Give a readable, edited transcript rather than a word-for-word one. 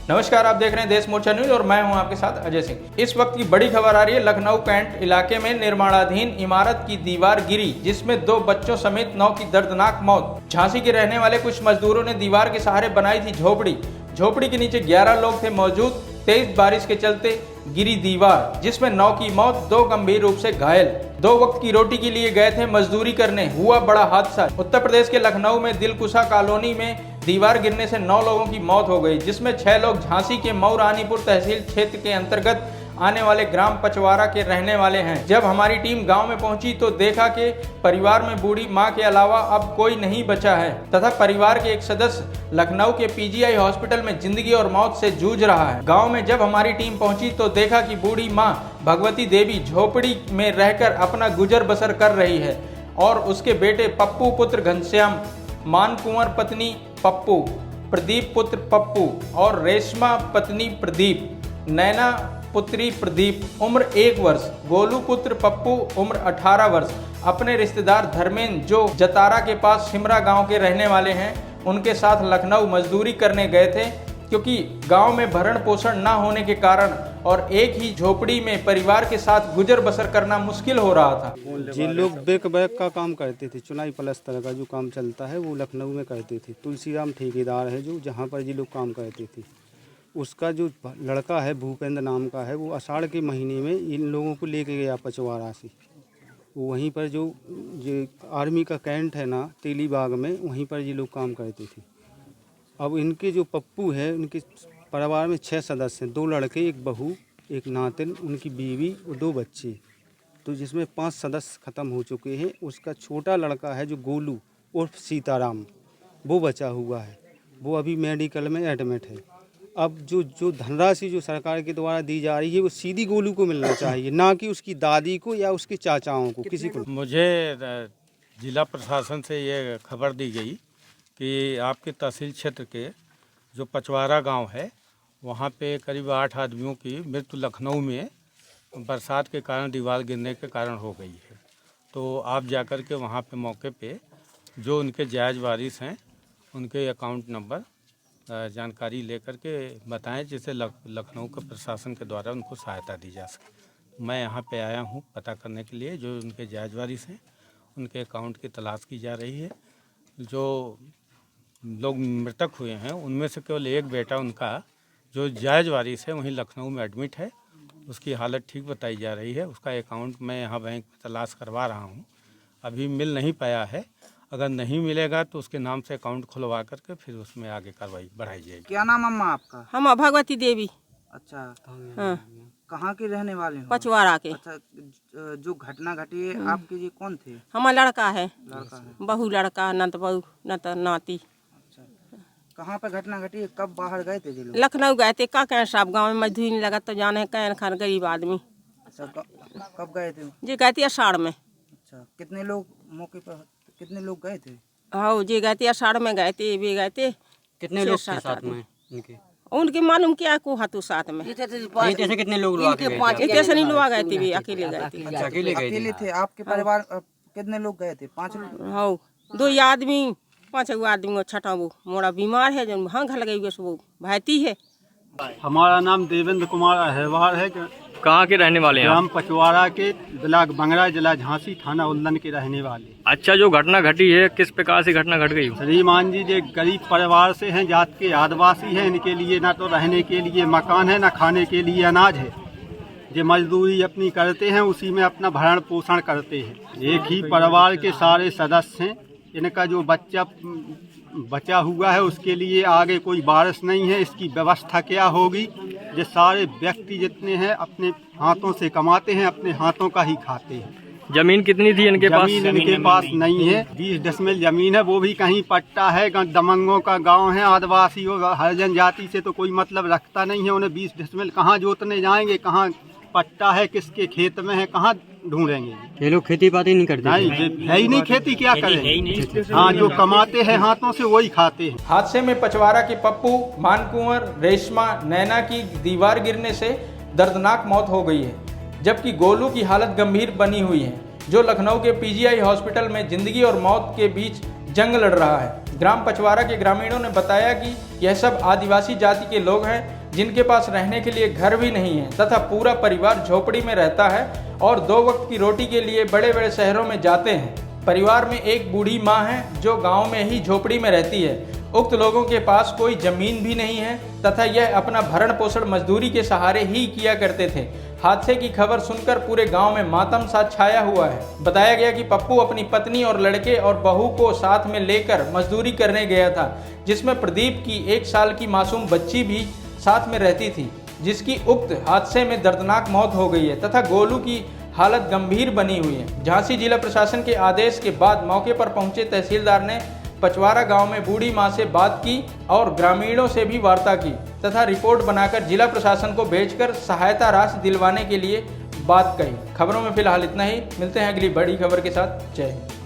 नमस्कार, आप देख रहे हैं देश मोर्चा न्यूज और मैं हूं आपके साथ अजय सिंह। इस वक्त की बड़ी खबर आ रही है। लखनऊ कैंट इलाके में निर्माणाधीन इमारत की दीवार गिरी, जिसमें 2 बच्चों समेत 9 की दर्दनाक मौत। झांसी के रहने वाले कुछ मजदूरों ने दीवार के सहारे बनाई थी झोपड़ी। झोपड़ी के नीचे 11 लोग थे मौजूद। तेज बारिश के चलते गिरी दीवार, जिसमें 9 की मौत, 2 गंभीर रूप से घायल। 2 वक्त की रोटी के लिए गए थे मजदूरी करने, हुआ बड़ा हादसा। उत्तर प्रदेश के लखनऊ में दिलकुशा कॉलोनी में दीवार गिरने से 9 लोगों की मौत हो गई, जिसमें 6 लोग झांसी के मऊ रानीपुर तहसील क्षेत्र के अंतर्गत आने वाले ग्राम पचवारा के रहने वाले हैं। जब हमारी टीम गांव में पहुंची तो देखा कि परिवार में बूढ़ी मां के अलावा अब कोई नहीं बचा है तथा परिवार के एक सदस्य लखनऊ के पीजीआई हॉस्पिटल में जिंदगी और मौत से जूझ रहा है। गांव में जब हमारी टीम पहुंची तो देखा कि बूढ़ी मां भगवती देवी झोपड़ी में रहकर अपना गुजर बसर कर रही है और उसके बेटे पप्पू पुत्र घनश्याम, मान कुंवर पत्नी पप्पू, प्रदीप पुत्र पप्पू और रेशमा पत्नी प्रदीप, नैना पुत्री प्रदीप उम्र 1 वर्ष, गोलू पुत्र पप्पू उम्र 18 वर्ष अपने रिश्तेदार धर्मेंद्र जो जतारा के पास शिमरा गांव के रहने वाले हैं, उनके साथ लखनऊ मजदूरी करने गए थे, क्योंकि गांव में भरण पोषण न होने के कारण और एक ही झोपड़ी में परिवार के साथ गुजर बसर करना मुश्किल हो रहा था। जी लोग बेक बैक का काम करते थे, चुनाई प्लस्तर का जो काम चलता है वो लखनऊ में करते थे। तुलसीराम ठेकेदार है जो जहाँ पर जी लोग काम करते थे, उसका जो लड़का है भूपेंद्र नाम का है, वो आषाढ़ के महीने में इन लोगों को लेके गया पचवारा से। वो वहीं पर जो आर्मी का कैंट है ना तेलीबाग में, वहीं पर ये लोग काम करते थे। अब इनके जो पप्पू है, उनके परिवार में 6 सदस्य हैं, 2 लड़के, 1 बहू, 1 नातिन, उनकी बीवी और 2 बच्चे, तो जिसमें 5 सदस्य ख़त्म हो चुके हैं। उसका छोटा लड़का है जो गोलू उर्फ सीताराम, वो बचा हुआ है, वो अभी मेडिकल में एडमिट है। अब जो धनराशि जो सरकार के द्वारा दी जा रही है वो सीधी गोलू को मिलना चाहिए, ना कि उसकी दादी को या उसके चाचाओं को, किसी को। मुझे जिला प्रशासन से ये खबर दी गई कि आपके तहसील क्षेत्र के जो पचवारा गांव है, वहाँ पे करीब 8 आदमियों की मृत्यु लखनऊ में बरसात के कारण दीवार गिरने के कारण हो गई है। तो आप जाकर के वहाँ पे मौके पे जो उनके जायज़ वारिस हैं उनके अकाउंट नंबर जानकारी लेकर के बताएं, जिससे लखनऊ के प्रशासन के द्वारा उनको सहायता दी जा सके। मैं यहाँ पे आया हूँ पता करने के लिए, जो उनके जायज़ वारिस हैं उनके अकाउंट की तलाश की जा रही है। जो लोग मृतक हुए हैं उनमें से केवल एक बेटा उनका जो जायज़ वारिस है वहीं लखनऊ में एडमिट है, उसकी हालत ठीक बताई जा रही है। उसका अकाउंट मैं यहाँ बैंक में तलाश करवा रहा हूँ, अभी मिल नहीं पाया है। अगर नहीं मिलेगा तो उसके नाम से अकाउंट खुलवा करके फिर उसमें आगे कार्रवाई बढ़ाई जाएगी। क्या नाम अम्मा आपका? हम भगवती देवी। अच्छा, हाँ। कहाँ के रहने वाले हो? पचवारा के। अच्छा, जो घटना घटी है आपके ये कौन थे? हमारा लड़का है, लड़का है, बहू लड़का, नत बहू नत नाती। अच्छा, कहाँ पे घटना घटी है? कब बाहर गए थे ये लोग? लखनऊ गए थे, का कैन साहब गाँव में मजदूरी नहीं लगा तो जाने कैन खान गरीब आदमी। अच्छा, कब गए थे? जी गए थे अषाढ़ में। अच्छा, कितने लोग मौके पर, कितने लोग गए थे? हाँ जी गए थे अषाढ़ में गए थे, भी गए थे। कितने लोग थे साथ में इनके? उनके मालूम क्या को हाथों साथ में कितने लोग इतने से नहीं लोग गए थे, भी अकेले गए थे। अच्छा, अकेले थे? आपके परिवार कितने लोग गए थे? 5 लोग? हाँ, 2 आदमी, 5 आदमी, छठा वो मोड़ा बीमार है जो भांग लगे हुए वो भाईती है। हमारा नाम देवेंद्र कुमार अहवार है। कहाँ के रहने वाले हैं आप? ग्राम पचवारा के, ब्लॉक बंगरा, जिला झांसी, थाना उल्लन के रहने वाले। अच्छा, जो घटना घटी है किस प्रकार से घटना घट गई? श्रीमान जी जो गरीब परिवार से हैं, जात के आदिवासी हैं, इनके लिए ना तो रहने के लिए मकान है, ना खाने के लिए अनाज है। जो मजदूरी अपनी करते हैं उसी में अपना भरण पोषण करते हैं। एक ही परिवार के सारे सदस्य हैं। इनका जो बचा हुआ है उसके लिए आगे कोई बारिश नहीं है, इसकी व्यवस्था क्या होगी? ये सारे व्यक्ति जितने हैं अपने हाथों से कमाते हैं, अपने हाथों का ही खाते हैं। जमीन कितनी थी इनके पास? जमीन इनके पास नहीं है, 20 डिसमिल जमीन है, वो भी कहीं पट्टा है। दमंगों का गांव है, आदिवासी हरिजन जाति से तो कोई मतलब रखता नहीं है। उन्हें 20 डिसमिल कहाँ जोतने जाएंगे, कहाँ पट्टा है, किसके खेत में है, कहाँ ढूंढेंगे? ये लोग खेती बाड़ी नहीं करते? नहीं, है ही नहीं खेती, क्या करें? हाँ, जो कमाते हैं हाथों से वही खाते हैं। हादसे में पचवारा के पप्पू, मानकुंवर, रेशमा, नैना की दीवार गिरने से दर्दनाक मौत हो गई है, जबकि गोलू की हालत गंभीर बनी हुई है, जो लखनऊ के पीजीआई हॉस्पिटल में जिंदगी और मौत के बीच जंग लड़ रहा है। ग्राम पचवारा के ग्रामीणों ने बताया कि यह सब आदिवासी जाति के लोग हैं जिनके पास रहने के लिए घर भी नहीं है तथा पूरा परिवार झोपड़ी में रहता है और 2 वक्त की रोटी के लिए बड़े बड़े शहरों में जाते हैं। परिवार में एक बूढ़ी माँ है जो गांव में ही झोपड़ी में रहती है। उक्त लोगों के पास कोई जमीन भी नहीं है तथा यह अपना भरण पोषण मजदूरी के सहारे ही किया करते थे। हादसे की खबर सुनकर पूरे गांव में मातम सा छाया हुआ है। बताया गया कि पप्पू अपनी पत्नी और लड़के और बहू को साथ में लेकर मजदूरी करने गया था, जिसमें प्रदीप की 1 साल की मासूम बच्ची भी साथ में रहती थी, जिसकी उक्त हादसे में दर्दनाक मौत हो गई है तथा गोलू की हालत गंभीर बनी हुई है। झांसी जिला प्रशासन के आदेश के बाद मौके पर पहुंचे तहसीलदार ने पचवारा गांव में बूढ़ी मां से बात की और ग्रामीणों से भी वार्ता की तथा रिपोर्ट बनाकर जिला प्रशासन को भेजकर सहायता राशि दिलवाने के लिए बात कही। खबरों में फिलहाल इतना ही। मिलते हैं अगली बड़ी खबर के साथ। जय हिंद।